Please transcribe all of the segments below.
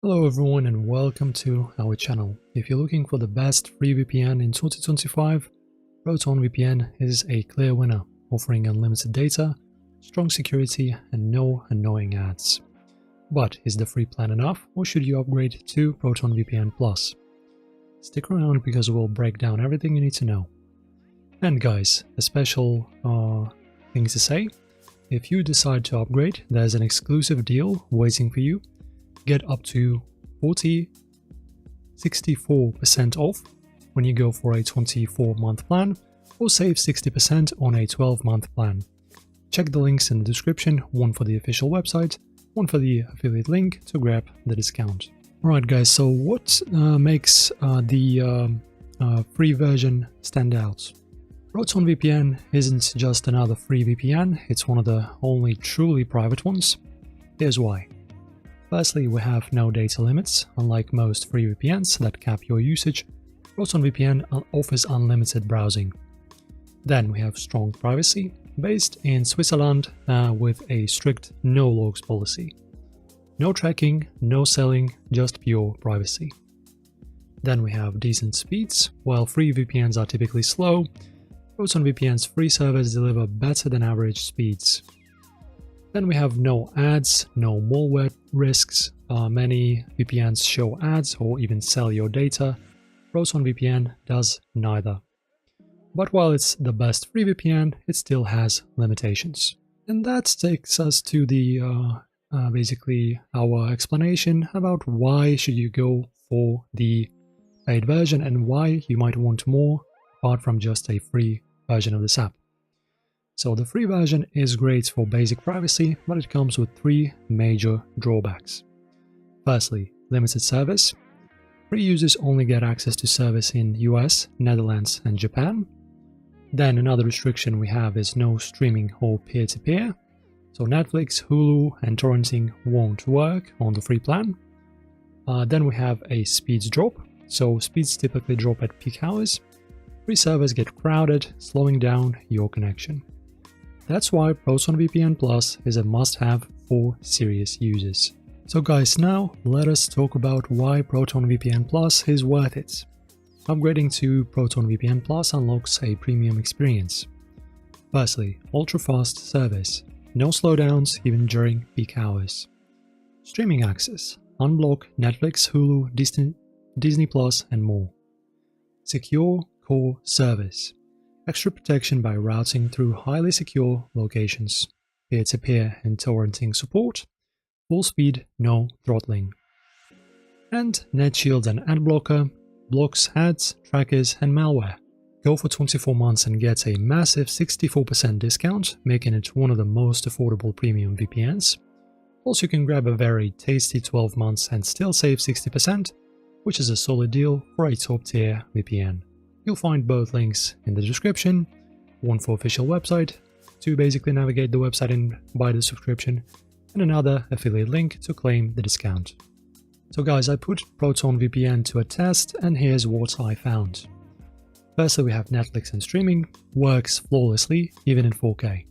Hello everyone and welcome to our channel. If you're looking for the best free VPN in 2025, Proton VPN is a clear winner, offering unlimited data, strong security and no annoying ads. But is the free plan enough, or should you upgrade to Proton VPN Plus? Stick around because we'll break down everything you need to know. And guys, a special thing to say, if you decide to upgrade, there's an exclusive deal waiting for you. Get up to 64% off when you go for a 24-month plan, or save 60% on a 12-month plan. Check the links in the description, one for the official website, one for the affiliate link to grab the discount. Alright guys, so what makes the free version stand out? Proton VPN isn't just another free VPN, it's one of the only truly private ones. Here's why. Firstly, we have no data limits. Unlike most free VPNs that cap your usage, Proton VPN offers unlimited browsing. Then we have strong privacy, based in Switzerland with a strict no logs policy. No tracking, no selling, just pure privacy. Then we have decent speeds. While free VPNs are typically slow, Proton VPN's free servers deliver better than average speeds. Then we have no ads, no malware risks. Many VPNs show ads or even sell your data. Proton VPN does neither. But while it's the best free VPN, it still has limitations. And that takes us to the basically our explanation about why should you go for the paid version and why you might want more apart from just a free version of this app. So the free version is great for basic privacy, but it comes with three major drawbacks. Firstly, limited service. Free users only get access to service in US, Netherlands and Japan. Then another restriction we have is no streaming or peer-to-peer. So Netflix, Hulu and torrenting won't work on the free plan. Then we have a speeds drop. So speeds typically drop at peak hours. Free servers get crowded, slowing down your connection. That's why Proton VPN Plus is a must-have for serious users. So guys, now let us talk about why Proton VPN Plus is worth it. Upgrading to Proton VPN Plus unlocks a premium experience. Firstly, ultra-fast service. No slowdowns even during peak hours. Streaming access. Unblock Netflix, Hulu, Disney Plus and more. Secure core service. Extra protection by routing through highly secure locations, peer-to-peer and torrenting support, full speed, no throttling. And NetShield and AdBlocker blocks ads, trackers and malware. Go for 24 months and get a massive 64% discount, making it one of the most affordable premium VPNs. Also, you can grab a very tasty 12 months and still save 60%, which is a solid deal for a top-tier VPN. You'll find both links in the description, one for official website to basically navigate the website and buy the subscription, and another affiliate link to claim the discount. So guys, I put Proton VPN to a test and here's what I found. Firstly, we have Netflix and streaming, works flawlessly even in 4K.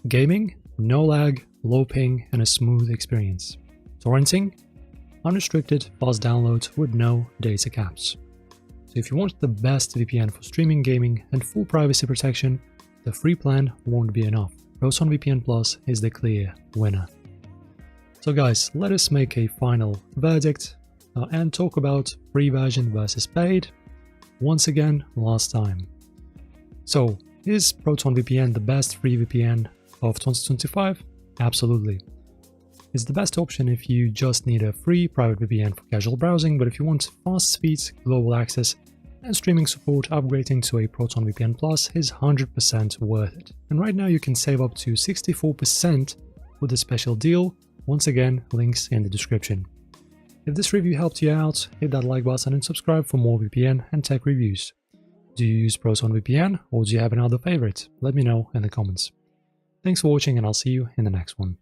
Gaming, no lag, low ping and a smooth experience. Torrenting, unrestricted fast download with no data caps. So if you want the best VPN for streaming, gaming and full privacy protection, the free plan won't be enough. Proton VPN Plus is the clear winner. So guys, let us make a final verdict and talk about free version versus paid. Once again, last time. So, is Proton VPN the best free VPN of 2025? Absolutely. It's the best option if you just need a free private VPN for casual browsing, but if you want fast speeds, global access, and streaming support, upgrading to a Proton VPN Plus is 100% worth it. And right now you can save up to 64% with a special deal. Once again, links in the description. If this review helped you out, hit that like button and subscribe for more VPN and tech reviews. Do you use Proton VPN or do you have another favorite? Let me know in the comments. Thanks for watching and I'll see you in the next one.